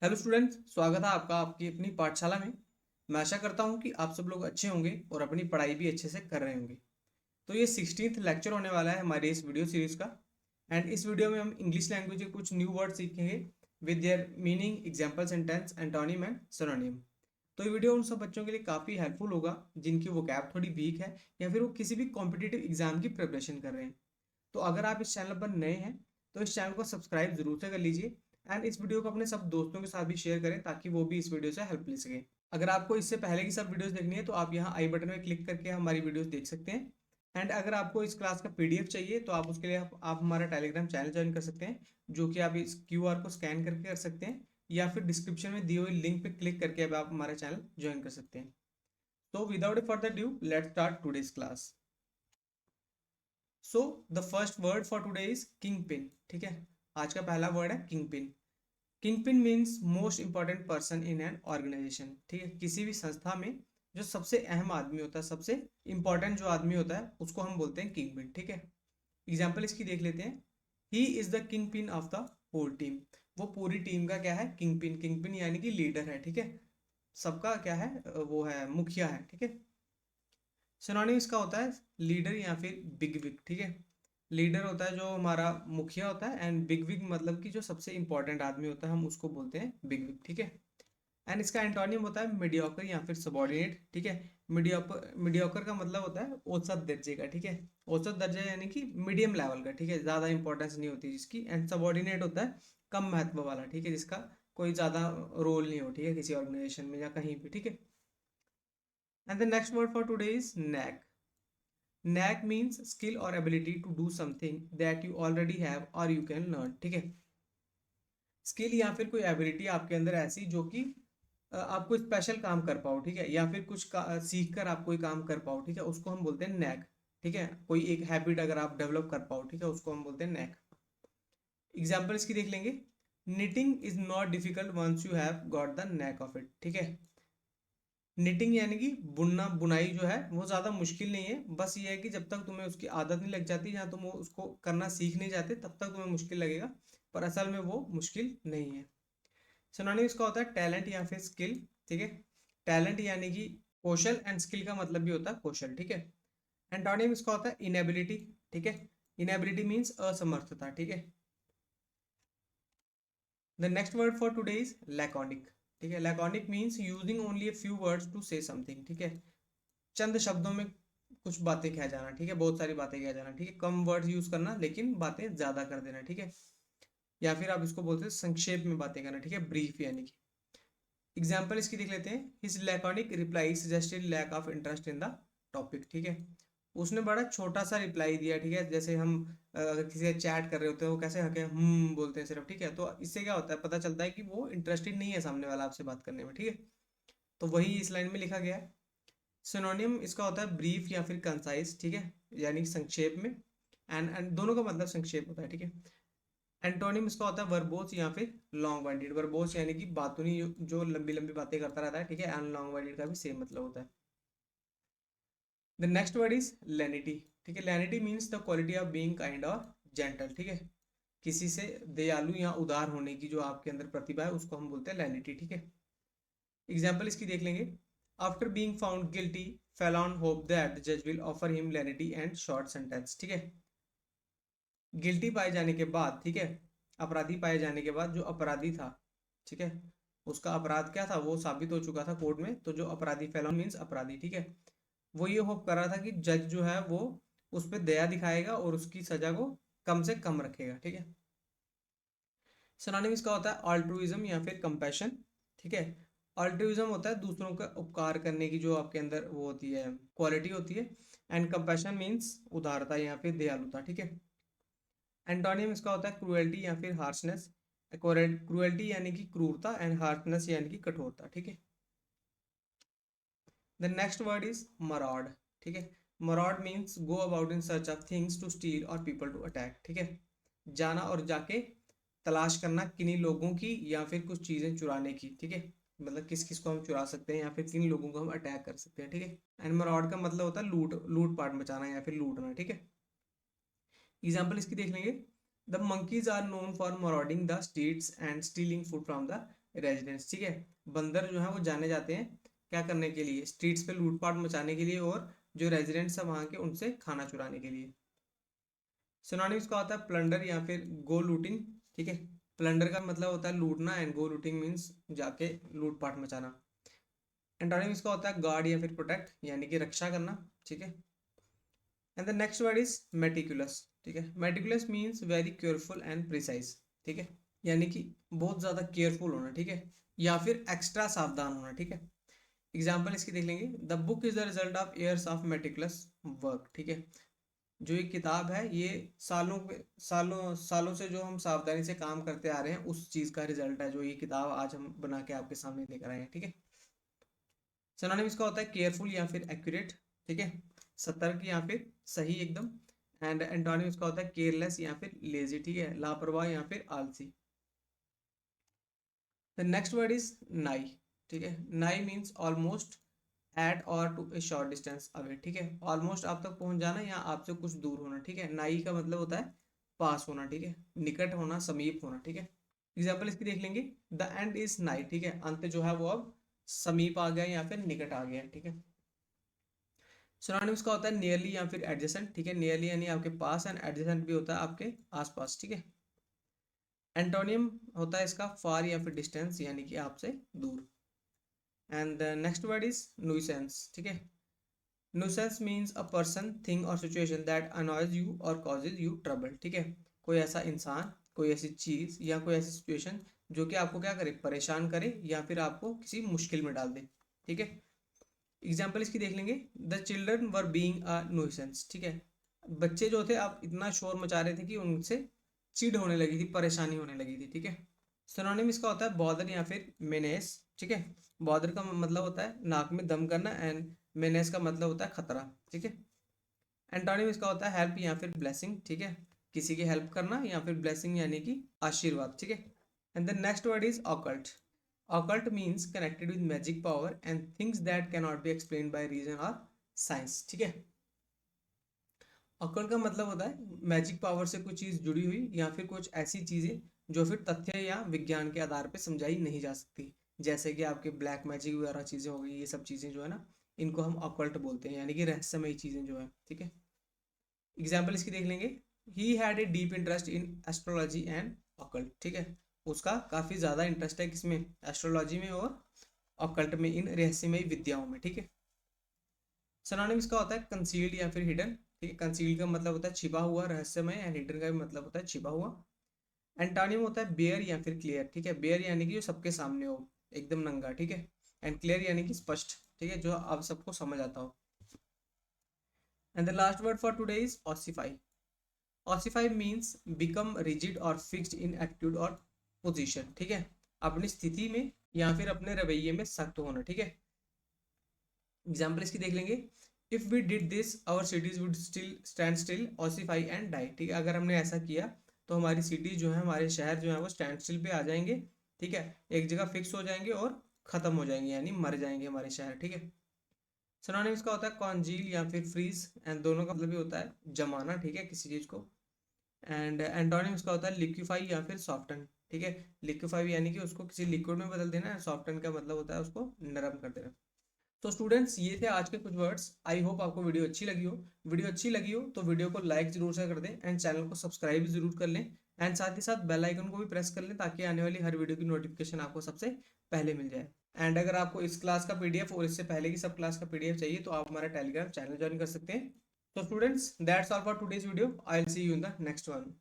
Hello students, स्वागत है आपका आपकी अपनी पाठशाला में। मैं आशा करता हूं कि आप सब लोग अच्छे होंगे और अपनी पढ़ाई भी अच्छे से कर रहे होंगे। तो ये 16th लेक्चर होने वाला है हमारी इस वीडियो सीरीज का। एंड इस वीडियो में हम इंग्लिश लैंग्वेज के कुछ न्यू वर्ड सीखेंगे with their meaning, example, sentence, antonym and synonym. तो ये वीडियो उन सब बच्चों के लिए काफ़ी हेल्पफुल होगा जिनकी वोकैब थोड़ी वीक है या फिर वो किसी भी कॉम्पिटिटिव एग्जाम की प्रिपरेशन कर रहे हैं। तो अगर आप इस चैनल पर नए हैं तो इस चैनल को सब्सक्राइब जरूर से कर लीजिए एंड इस वीडियो को अपने सब दोस्तों के साथ भी शेयर करें ताकि वो भी इस वीडियो से हेल्प ले सकें। अगर आपको इससे पहले की सब वीडियोस देखनी है तो आप यहाँ आई बटन में क्लिक करके हमारी वीडियोस देख सकते हैं। एंड अगर आपको इस क्लास का पीडीएफ चाहिए तो आप उसके लिए आप हमारा टेलीग्राम चैनल ज्वाइन कर सकते हैं, जो कि आप इस क्यूआर को स्कैन करके कर सकते हैं, या फिर डिस्क्रिप्शन में दिए हुए लिंक पे क्लिक करके अब आप हमारा चैनल ज्वाइन कर सकते हैं। तो without a further due, let's start today's class. So the first word for today is kingpin. ठीक है, आज का पहला वर्ड है kingpin. Kingpin means most important person in an organisation. ठीक है, किसी भी संस्था में जो सबसे अहम आदमी होता है, सबसे इंपॉर्टेंट जो आदमी होता है उसको हम बोलते हैं किंग पिन। ठीक है, एग्जाम्पल इसकी देख लेते हैं। He is the kingpin of the whole team. वो पूरी टीम का क्या है? Kingpin. किंग पिन यानी कि लीडर है। ठीक है, सबका क्या है? वो है मुखिया है। ठीक है, सिनोनिम इसका होता है लीडर या फिर बिग विग। ठीक है, लीडर होता है जो हमारा मुखिया होता है एंड बिग विग मतलब कि जो सबसे इंपॉर्टेंट आदमी होता है हम उसको बोलते हैं बिग विग। ठीक है, एंड इसका एंटोनिम होता है मीडियोकर या फिर सबॉर्डिनेट। ठीक है, मीडियोकर मीडियोकर का मतलब होता है औसत दर्जे का। ठीक है, औसत दर्जा यानी कि मीडियम लेवल का। ठीक है, ज़्यादा इंपॉर्टेंस नहीं होती जिसकी। एंड सबॉर्डिनेट होता है कम महत्व वाला। ठीक है, जिसका कोई ज़्यादा रोल नहीं हो। ठीक है, किसी ऑर्गेनाइजेशन में या कहीं भी। ठीक है, and the next word for today is knack. Knack means skill or ability to do something that you already have or you can learn। ठीक है, स्किल या फिर कोई एबिलिटी आपके अंदर ऐसी जो कि आप कोई स्पेशल काम कर पाओ। ठीक है, या फिर कुछ सीख कर आप कोई काम कर पाओ। ठीक है, उसको हम बोलते हैं नैक। ठीक है, कोई एक हैबिट अगर आप डेवलप कर पाओ, ठीक है, उसको हम बोलते हैं नैक। एग्जाम्पल इसकी देख लेंगे। Knitting is not difficult once you have got the knack of it. ठीक है, निटिंग यानी कि बुनना, बुनाई जो है वो ज़्यादा मुश्किल नहीं है। बस ये है कि जब तक तुम्हें उसकी आदत नहीं लग जाती या तुम उसको करना सीख नहीं जाते तब तक तुम्हें मुश्किल लगेगा, पर असल में वो मुश्किल नहीं है। सिनोनिम इसका होता है टैलेंट या फिर स्किल। ठीक है, टैलेंट यानी कि कौशल एंड स्किल का मतलब भी होता है कौशल। ठीक है, एंटोनिम इसका होता है इनएबिलिटी। ठीक है, इनएबिलिटी मीन्स असमर्थता। ठीक है, the next word for today is laconic. ठीक है, laconic means using only a few words to say something. ठीक है, चंद शब्दों में कुछ बातें कह जाना। ठीक है, बहुत सारी बातें कह जाना। ठीक है, कम वर्ड्स यूज करना लेकिन बातें ज्यादा कर देना। ठीक है, या फिर आप इसको बोलते हैं संक्षेप में बातें करना। ठीक है, ब्रीफ यानी कि। एग्जाम्पल इसकी देख लेते हैं। His laconic reply suggested lack of interest in the topic. ठीक है, उसने बड़ा छोटा सा रिप्लाई दिया। ठीक है, जैसे हम अगर किसी से चैट कर रहे होते हैं वो कैसे हके बोलते हैं सिर्फ। ठीक है, तो इससे क्या होता है, पता चलता है कि वो इंटरेस्टेड नहीं है सामने वाला आपसे बात करने में। ठीक है, तो वही इस लाइन में लिखा गया है। सिनोनिम इसका होता है ब्रीफ या फिर कंसाइज। ठीक है, यानी संक्षेप में। एंड दोनों का मतलब संक्षेप होता है। ठीक है, एंटोनिम इसका होता है वर्बोस या फिर लॉन्ग वाइंडेड। वर्बोस यानी कि बातूनी, जो लंबी लंबी बातें करता रहता है। ठीक है, एंड लॉन्ग वाइंडेड का भी सेम मतलब होता है। The next word is lenity. ठीक है, lenity means the quality of being kind और जेंटल। ठीक है, किसी से दयालु या उदार होने की जो आपके अंदर प्रतिभा है उसको हम बोलते हैं लेनिटी। ठीक है, एग्जाम्पल इसकी देख लेंगे। After being found guilty fell on hope that the जज will offer him lenity and short sentence. ठीक है, गिल्टी पाए जाने के बाद, ठीक है, अपराधी पाए जाने के बाद जो अपराधी था, ठीक है, उसका अपराध क्या था वो साबित हो चुका था कोर्ट में। तो जो अपराधी, फेलोन मीन्स अपराधी। ठीक है, वो ये होप कर रहा था कि जज जो है वो उस पर दया दिखाएगा और उसकी सजा को कम से कम रखेगा। ठीक है, सिनोनिम इसका होता है अल्ट्रुइज्म या फिर कंपैशन। ठीक है, अल्ट्रुइज्म होता है दूसरों का उपकार करने की जो आपके अंदर वो होती है, क्वालिटी होती है। एंड कंपैशन मीन्स उदारता या फिर दयालुता। ठीक है, एंटोनियम इसका होता है क्रूएल्टी या फिर हार्शनेस। क्रूएल्टी यानी कि क्रूरता एंड हार्शनेस यानी कि कठोरता। ठीक है, the next word is maraud. ठीक है, maraud means go about in search of things to steal और पीपल टू अटैक। ठीक है, जाना और जाके तलाश करना किन्हीं लोगों की या फिर कुछ चीजें चुराने की। ठीक है, मतलब किस किस को हम चुरा सकते हैं या फिर किन लोगों को हम अटैक कर सकते हैं। ठीक है, एंड मरॉड का मतलब होता है लूट, लूट पाट मचाना या फिर लूटना। ठीक है, एग्जाम्पल इसकी देख लेंगे। The monkeys are known for marauding the streets and stealing food from the residents, ठीक है। बंदर जो है वो जाने जाते हैं क्या करने के लिए, स्ट्रीट्स पे लूटपाट मचाने के लिए और जो रेजिडेंट्स है वहाँ के उनसे खाना चुराने के लिए। सिनोनिम्स का होता है प्लंडर या फिर गो लूटिंग, ठीक है। प्लंडर का मतलब होता है लूटना एंड गो लूटिंग मीन्स जाके लूटपाट मचाना। एंटोनिम्स का होता है गार्ड या फिर प्रोटेक्ट यानी कि रक्षा करना, ठीक है। And the next word is meticulous, ठीक है। Meticulous means very careful and precise, ठीक है, यानी कि बहुत ज़्यादा केयरफुल होना, ठीक है, या फिर एक्स्ट्रा सावधान होना, ठीक है। एग्जाम्पल इसकी देख लेंगे, the book is the result of years of meticulous work, ठीक है। जो ये किताब है ये सालों सालों से जो हम सावधानी से काम करते आ रहे हैं उस चीज़ का रिजल्ट है जो ये किताब आज हम बना के आपके सामने लेकर आए हैं, ठीक है। सिनोनिम इसका होता है केयरफुल या फिर एक्यूरेट, ठीक है, सतर्क या फिर सही एकदम। एंड एंटोनिम इसका होता है केयरलेस या फिर लेजी, ठीक है, लापरवाह या फिर आलसी। द नेक्स्ट वर्ड इज नाई, ठीक है। Nigh means almost at or to a short distance away, ठीक है, ऑलमोस्ट आप तक पहुंच जाना या आपसे कुछ दूर होना, ठीक है। नाई का मतलब होता है पास होना, ठीक है, निकट होना, समीप होना, ठीक है। एग्जाम्पल इसकी देख लेंगे, द एंड इज नाई, ठीक है, अंत जो है वो अब समीप आ गया या फिर निकट आ गया, ठीक है। सिनोनिम्स का होता है नियरली या फिर एडजेसेंट, ठीक है, नियरली यानी आपके पास एंड एडजेसेंट भी होता है आपके आसपास, ठीक है। एंटोनियम होता है इसका फार या फिर डिस्टेंस यानी कि आपसे दूर। एंड नेक्स्ट वर्ड इज नुइसेंस, ठीक है। नुसेंस मीन्स अ पर्सन थिंग और सिचुएशन दैट अनॉयज यू और कॉजेज यू ट्रबल, ठीक है, कोई ऐसा इंसान, कोई ऐसी चीज या कोई ऐसी सिचुएशन जो कि आपको क्या करे, परेशान करे या फिर आपको किसी मुश्किल में डाल दे, ठीक है। एग्जाम्पल इसकी देख लेंगे, the children were being a nuisance, ठीक है, बच्चे जो थे आप इतना शोर मचा रहे थे कि उनसे चिढ़ होने लगी थी, परेशानी होने लगी थी, ठीक है। सिनोनिम इसका होता है बॉदर या फिर मेनेस, ठीक है। बॉदर का मतलब होता है नाक में दम करना एंड मेनेस का मतलब होता है खतरा, ठीक है। एंटोनिम इसका होता है हेल्प या फिर ब्लेसिंग, ठीक है, किसी की हेल्प करना या फिर ब्लेसिंग यानी कि आशीर्वाद, ठीक है। And the next word is occult. Occult means connected with magic power and things that can not be explain by reason or science, ठीक है। ऑकल्ट का मतलब होता है मैजिक पावर से कुछ चीज जुड़ी हुई या फिर कुछ ऐसी चीजें जो फिर तथ्य या विज्ञान के आधार पर समझाई नहीं जा सकती, जैसे कि आपके ब्लैक मैजिक वगैरह चीजें हो गई, ये सब चीजें जो है ना इनको हम ऑकल्ट बोलते हैं, यानी कि रहस्यमयी चीजें जो है, ठीक है। एग्जाम्पल इसकी देख लेंगे, he had a deep interest in astrology and occult, ठीक है, उसका काफी ज्यादा इंटरेस्ट है किसमें, एस्ट्रोलॉजी में और ऑकल्ट में, इन रहस्यमयी विद्याओं में, ठीक है। सिनोनिम इसका होता है कंसील्ड या फिर हिडन, ठीक है, कंसील्ड का मतलब होता है छिपा हुआ, रहस्यमय, एंड हिडन का भी मतलब होता है छिपा हुआ। एंटोनिम होता है बेयर या फिर क्लियर, ठीक है, बेयर यानी कि जो सबके सामने हो, एकदम नंगा, ठीक है, एंड क्लियर यानी कि स्पष्ट, ठीक है, जो आप सबको समझ आता हो। And the last word for today is ossify. Ossify means become rigid और फिक्स्ड इन एटीट्यूड और पोजीशन, ठीक है, अपनी स्थिति में या फिर अपने रवैये में सख्त होना, ठीक है। एग्जाम्पल इसकी देख लेंगे, if we did this our cities would still stand still ossify and die, ठीक है, अगर हमने ऐसा किया तो हमारी सिटीज जो है, हमारे शहर जो है वो स्टैंड स्टिल पे आ जाएंगे, ठीक है, एक जगह फिक्स हो जाएंगे और खत्म हो जाएंगे यानी मर जाएंगे हमारे शहर, ठीक है। सिनोनिम्स का होता है कॉन्जील या फिर फ्रीज, एंड दोनों का मतलब भी होता है जमाना, ठीक है, किसी चीज को। एंड एंटोनिम्स का होता है लिक्विफाई या फिर सॉफ्टन, ठीक है, लिक्विफाई यानी कि उसको किसी लिक्विड में बदल देना, सॉफ्टन का मतलब होता है उसको नरम कर देना। तो स्टूडेंट्स ये थे आज के कुछ वर्ड्स, आई होप आपको वीडियो अच्छी लगी हो। वीडियो अच्छी लगी हो तो वीडियो को लाइक जरूर से कर दें एंड चैनल को सब्सक्राइब जरूर कर लें एंड साथ ही साथ बेल आइकन को भी प्रेस कर लें ताकि आने वाली हर वीडियो की नोटिफिकेशन आपको सबसे पहले मिल जाए। एंड अगर आपको इस क्लास का पीडीएफ और इससे पहले की सब क्लास का पीडीएफ चाहिए तो आप हमारा टेलीग्राम चैनल ज्वाइन कर सकते हैं। तो students that's all for today's video, I will see you in the next one.